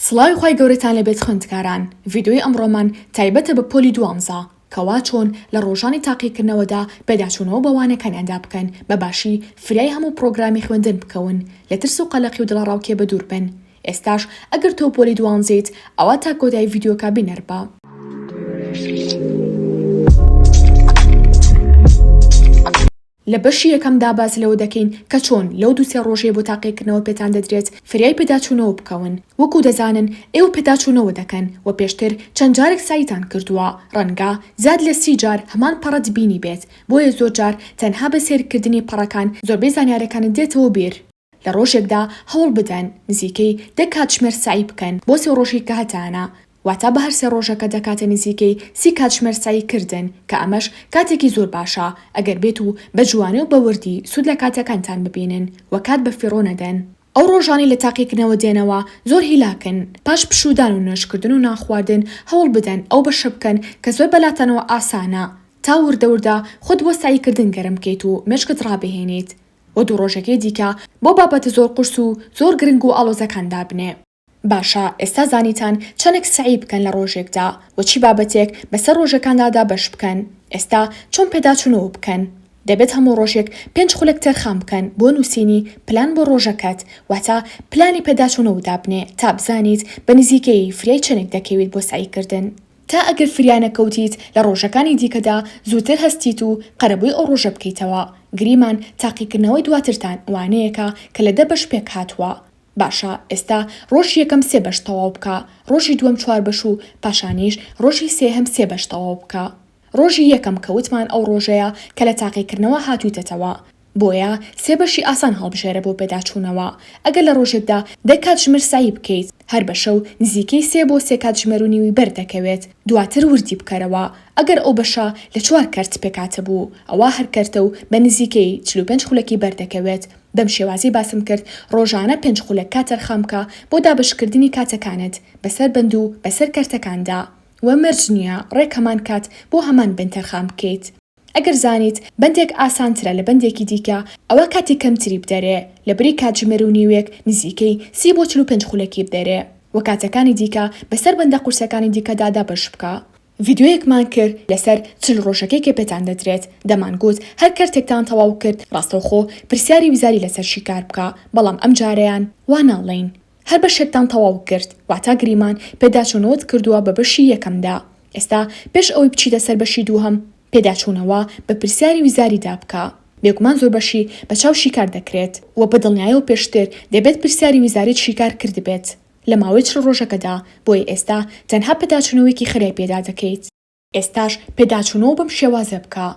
سڵاوی خوای گەورەتان لەبێت خوێندکاران. ڤیدیۆی ئەمڕۆمان تایبەتە بە پۆلی دووەمزە کەوا چۆن لە ڕۆژانی تاقیکردنەوەدا پێداچوونەوە بەوانەکانیاندا بکەن بە باشی فریای هەموو پرۆگرامی خوێندن بکەون لە ترس و قەلەقی و دڵەڕاوکێ بە دوور بن. ئێستاش ئەگەر تۆ پۆلی دووەمزیت ئەوە تا کۆتایی ڤیدیۆکە بینەربە. لە بەشی یەکەمدا باس لەوە دەکەین کە چۆن لەو دووسێ ڕۆژێ بۆ تاقیکردنەوە پێتان دەدرێت فریای پێداچوونەوە بکەون. وەکو دەزانن ئێوە پێداچوونەوە دەکەن و پێشتر چەند جارێک سایتان کردووە، ڕەنگە زیاد لە 30 جار هەمان پەڕەت بینی بێت، بۆیە زۆر جار تەنها بە سێرکردنی پەڕەکان زۆربەی زانیاریەکانت دێتەوە بیر. لە ڕۆژێکدا هەوڵ بدەن نزیکەی 10 کاتژمێر سعی بکەن بۆ 3 ڕۆژی کە هەتانە، واتە بە هەر 3 ڕۆژەکە دەکاتە نزیکەی 30 کاتژمێر سعی کردن کە ئەمەش کاتێکی زۆر باشە ئەگەر بێت و بە جوانێ و بە وردی سود لە کاتەکانتان ببینن و کات بە فیڕۆ نەدەن. ئەو ڕۆژانی لە تاقیکردنەوە دێنەوە زۆر هیلاکن، پاش پشودان و نوێژکردن و ناخواردن هەوڵ بدەن ئەو بەشە بکەن کە زۆر بەلاتەنەوە ئاسانە تا وردەوردا خۆت بۆ سعیکردن گەرم بکەیت و مێشکت ڕابهێنیت و 2 ڕۆژەکەی دیکە بۆ بابەتە زۆر قورس و زۆر گرنگ و ئاڵۆزەکاندا بنێ. باشە ئێستا زانیتان چەندێک سعی بکەن لە ڕۆژێکدا و چی بابەتێک بەسەر ڕۆژەکاندادا بەش بکەن. ئێستا چۆن پێداچوونەوە بکەن؟ دەبێت هەموو ڕۆژێک 5 خولێک تەرخان بکەن بۆ نووسینی پلان بۆ ڕۆژەکەت، واتە پلانی پێداچوونەوەدا بنێ تا بزانیت بە نزیکەی فریای چەندێک دەکەویت بۆ سعیکردن، تا ئەگەر فریانە کەوتیت لە ڕۆژەکانی دیکەدا زووتر هەستیت و قەرەبووی ئەو ڕۆژە بکەیتەوە. گریمان تاقیکردنەوەی دواترتان وانەیەکە کە لە 10 بەش پێک هاتووە. باشە ئێستا ڕۆژی یەکەم 3 بەش تەواو بکە، ڕۆژی دووەم 4 بەش و پاشانیش ڕۆژی سێهەم 3 بەش تەواو بکە. ڕۆژی یەکەم کەوتمان ئەو ڕۆژەیە کە لە تاقیکردنەوە هاتوویتەوە، بۆیە 3 بەشی ئاسان هەڵبژێرە بۆ پێداچوونەوە. ئەگەر لە ڕۆژێکدا 10 کاتژمێر سعی بکەیت هەر بەشە و نزیکەی 3 بۆ 3 کاتژمێر و نیوی بەردەکەوێت، دواتر وردی بکەرەوە. ئەگەر ئەو بەشە لە 4 کەرت پێکاتە بوو ئەوە هەر کەرتە و بە نزیکەی 45 خولەکی بەردەکەوێت. بەم شێوازی باسم کرد ڕۆژانە 5 خولەک کات تەرخان بکە بۆ دابشکردنی کاتەکانت بەسەر بند و بەسەر کەرتەکاندا، وە مەرج نییە ڕێک هەمان کات بۆ هەمان بند تەرخان بکەیت. ئەگەر زانیت بەندێک ئاسانترە لە بەندێکی دیکە ئەوە کاتی کەمتری بدەرێ، لە بری کاتژمێر و نیوێک نزیکەی 30 بۆ 45 خولەکی بدەرێ و کاتەکانی دیکە بەسەر بەندە قورسەکانی دیکەدادا بەش بکە. ڤیدیۆیەکمان کرد لەسەر 40 ڕۆژەکەی کە پێتان دەدرێت، دەمانگوت هەر کەرتێکتان تەواو کرد ڕاستەوخۆ پرسیاری ویزاری لەسەر شیکار بکە، بەڵام ئەم جارەیان وا ناڵێین. هەر بەشێکتان تەواو کرد واتە گریمان پێداچوونەوەت کردووە بە بەشی یەکەمدا. ئێستا پێش ئەوەی بچیتە سەر بەشی دووهەم پێداچوونەوە بە پرسیاری ویزاریدا بکە. بێگومان زۆر بەشی بە چاو شیکار دەکرێت و بە دڵنیاییەوە پێشتر دەبێت پرسیاری ویزاریت شیکار کرد بێت لە ماوەی 4 ڕۆژەکەدا، بۆی ئێستا تەنها پێداچوونەوەیکی خێرای پێدا دەکەیت. ئێستاش پێداچوونەوە بەم شێوازە بکە،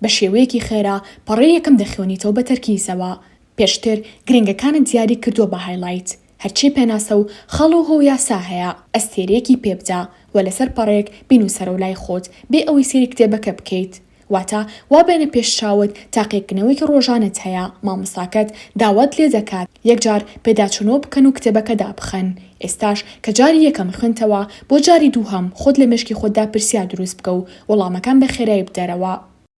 بە شێوەیەکی خێرا پەڕەی یەکەم دەخوێنیتەوە بە تەرکیزەوە. پێشتر گرنگەکانت دیاری کردووە بە هایلایت، هەرچی پێناسە و خەڵ و هۆ یاسا هەیە ئەستێرەیەکی پێبدا و لەسەر پەڕەیەک بینوسەرە و لای خۆت بێ ئەوەی سێری کتێبەکە بکەیت، واتە وابێنە پێش چاوت تاقیکردنەوەیکی ڕۆژانت هەیە مامۆستاکەت داوات لێ دەکات یەکجار پێداچوونەوە بکەن و کتێبەکەدا بخەن. ئێستاش کە جاری یەکەم خوێنتەوە بۆ جاری دووهەم خۆت لە مێشکی خۆتدا پرسیار دروست بکە و وەڵامەکان بە خێرایی بدەرەوە.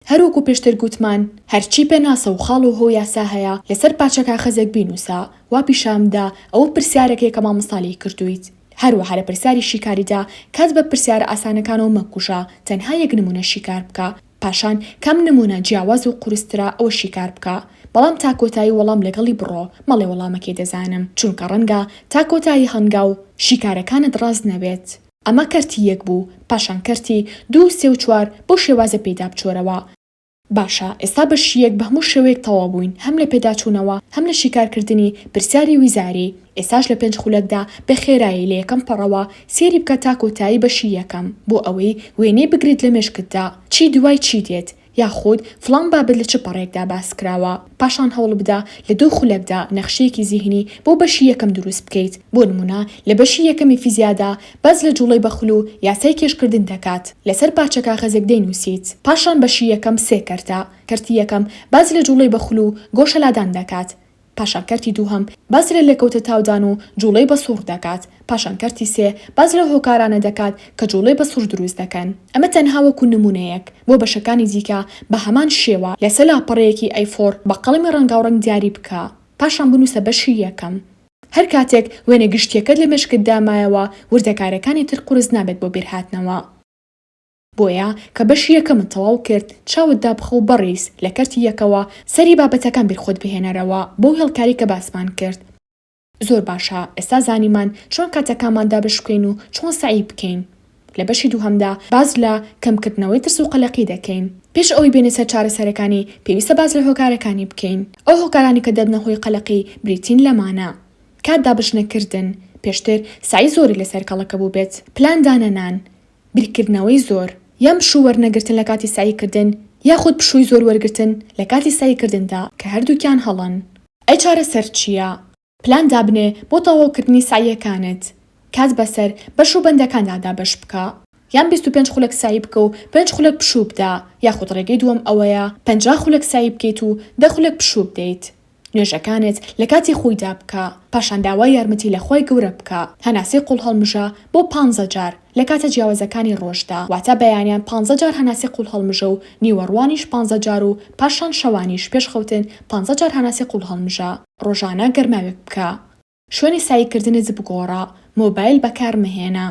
هەروەکو پێشتر گوتمان هەرچی پێناسە و خاڵ و هۆ یاسا هەیە لەسەر پاچەکە خەزێک بینوسە، وا پیشامدا ئەوە پرسیارێکی کە مامۆستالی کردویت. هەروەها لە پرسیاری شیکاریدا کات بە پرسیارە ئاسانەکانەوە مەکوژە، تەنها یەک نمونە شیکار بکە، پاشان کام نمونە جیاواز و قورسترا ئەوە شیکار بکە، بەڵام تا کۆتایی وەڵام لەگەڵی بڕۆ مەڵێ وەڵامەکەی دەزانم، چونکە ڕەنگە تا کۆتایی هەنگا و شیکارەکانت ڕاست نەبێت. ئەمە کەرتی 1 بوو، پاشان کەرتی 2، 3 و 4 بۆ شێوازە پێدا بچۆرەوە. باشە ئێستا بەشی 1 بە هەموو شێوەیەک تەواو بووین، هەم لە پێداچوونەوە هەم لە شیکارکردنی پرسیاری ویزاری. ئێستاش لە 5 خولەکدا بە خێرایی لە یەکەم پەڕەوە سێری بکە تا کۆتایی بەشی یەکەم بۆ ئەوەی وێنەی بگریت لە مێشکتدا چی دوای چی دێت، یاخود فڵان بابەت لە چ پەڕێکدا باس کراوە. پاشان هەوڵ بدە لە 2 خولەکدا نەخشەیەکی زیهنی بۆ بەشی یەکەم دروست بکەیت. بۆ نمونە لە بەشی یەکەمی فیزیادا باز لە جوڵەی بەخول و یاسای کێشکردن دەکات، لەسەر پاچەکە خەزێک دەینووسیت. پاشان بەشی یەکەم 3 کەرتە، کەرتی یەکەم باز لە جوڵەی بەخول و گۆشە لادان دەکات، پاشان کەرتی دووهەم باز لە لەکەوتە تاودان و جوڵەی بە سوور دەکات، پاشان کەرتی 3 باز لە هۆکارانە دەکات کە جوڵەی بە سوور دروست دەکەن. ئەمە تەنها وەکو نمونەیەک بۆ بەشەکانی دیکە بە هەمان شێوە لەسەر لاپەڕەیەکی ئەیفۆر بە قەڵەمی ڕەنگاوڕەنگ دیاری بکە، پاشان بنووسە بەشی یەکەم. هەر کاتێک وێنە گشتیەکەت لە مێشکت دامایەوە وردەکارەکانی تر قورس نابێت بۆ بیرهاتنەوە. بۆیە کە بەشی یەکەمت تەواو کرد چاوت دابخە و بەڕیس لە کەرتی یەکەوە سەری بابەتەکان بیرخۆت بهێنەرەوە بۆ هێڵکاری کە باسمان کرد. زۆر باشە، ئێستا زانیمان چۆن کاتەکانمان دابشکوین و چۆن سعی بکەین. لە بەشی دووهەمدا باز لە کەمکردنەوەی ترس و قەلەقی دەکەین. پێش ئەوەی بێنە سەر چارەسەرەکانی پێویستە باز لە هۆکارەکانی بکەین. ئەو هۆکارانی کە دەبنە هۆی قەلەقی بریتین لەمانە. کات دابشنەکردن، پێشتر سعی زۆری لەسەر کەڵەکە بوو بێت، پلان دانەنان، بیرکردنەوەی زۆر، یان پشوو وەرنەگرتن لە کاتی سعیکردن، یاخود پشووی زۆر وەرگرتن لە کاتی سعیکردندا کە هەردووکیان هەڵن. ئەی چارەسەر چییە؟ پلان دابنێ بۆ تەواوکردنی سعیەکانت. کات بەسەر بەش و بەندەکاندا دابەش بکە. یان 25 خولەک سعی بکە و 5 خولەک پشوو بدا، یاخود ڕێگەی دووەم ئەوەیە 50 خولەک سعی بکەیت و 10 خولەک پشوو بدەیت. نوێژەکانت لە کاتی خۆیدا بکە، پاشان داوای یارمەتی لە خۆی گەورە بکە. هەناسەی قوڵ هەڵمژە بۆ 15 جار لە کاتە جیاوازەکانی ڕۆژدا، واتە بەیانیان 15 جار هەناسەی قوڵ هەڵمژە و نیوەڕوانیش 15 جار و پاشان شەوانیش پێش خەوتن 15 جار هەناسەی قوڵ هەڵمژە. ڕۆژانە گەرماوێک بکە. شوێنی سعیکردنت بگۆڕە، مۆبایل بەکار مەهێنە.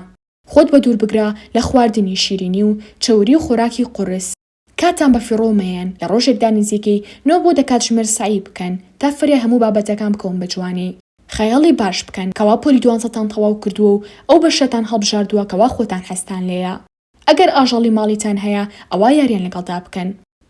خۆت بە دوور بگرە لە خواردنی شیرینی و چەوری و خۆراکی قورس. کاتان بە فیڕۆمەیەن لە ڕۆژێکدا نزیکەی 9 بۆ 10 کاتژمێر سعی بکەن تا فریای هەموو بابەتەکان بکەون بە جوانی. خەیاڵی باش بکەن کەوا پۆلی 200تان تەواو کردووە و ئەو بەشەتان هەڵبژاردووە کەوا خۆتان هەستان لێیە. ئەگەر ئاژەڵی ماڵیتان هەیە ئەوە یاریان لەگەڵدا بکەن.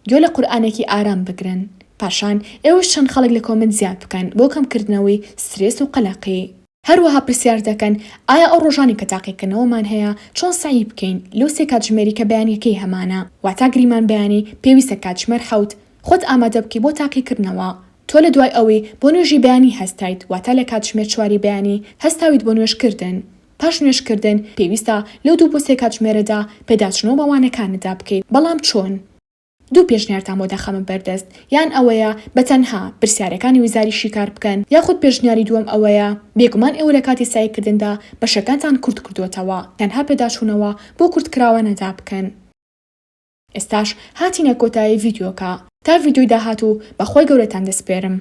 گوێ لە قورئانێکی ئارام بگرن. پاشان ئێوەش چەند خەڵک لە کۆمنت زیاد بکەن بۆ کەمکردنەوەی سترێس و قەلەقی. هەروەها پرسیار دەکەن ئایا ئەو ڕۆژانی کە تاقیکردنەوەمان هەیە چۆن سعی بکەین لەو 3 کاتژمێری کە بەیانیەکەی هەمانە، واتە گریمان بەیانی پێویستە کاتژمێر 7 خۆت ئامادە بکەی بۆ تاقیکردنەوە. تۆ لە دوای ئەوەی بۆ نوێژی بەیانی هەستایت، واتە لە کاتژمێر 4 بەیانی هەستاویت بۆ نوێژکردن. پاش نوێژکردن پێویستە لەو 2 بۆ 3 کاتژمێرەدا پێداچنەوە بەوانەکانتدا بکەیت. بەڵام چۆن؟ 2 پێشنیارتان بۆ دەخەمە بەردەست، یان ئەوەیە بەتەنها پرسیارەکانی ویزاری شیکار بکەن، یاخود پێشنیاری دووەم ئەوەیە بێگومان ئێوە لە کاتی سعیکردندا بەشەکانتان کورت کردوتەوە، تەنها پێداچوونەوە بۆ کورتکراوانەدا بکەن. ئێستاش هاتینە کۆتایی ڤیدیۆکە. تا ڤیدیۆی داهاتوو بەخۆی گەورەتان دەسپێرم.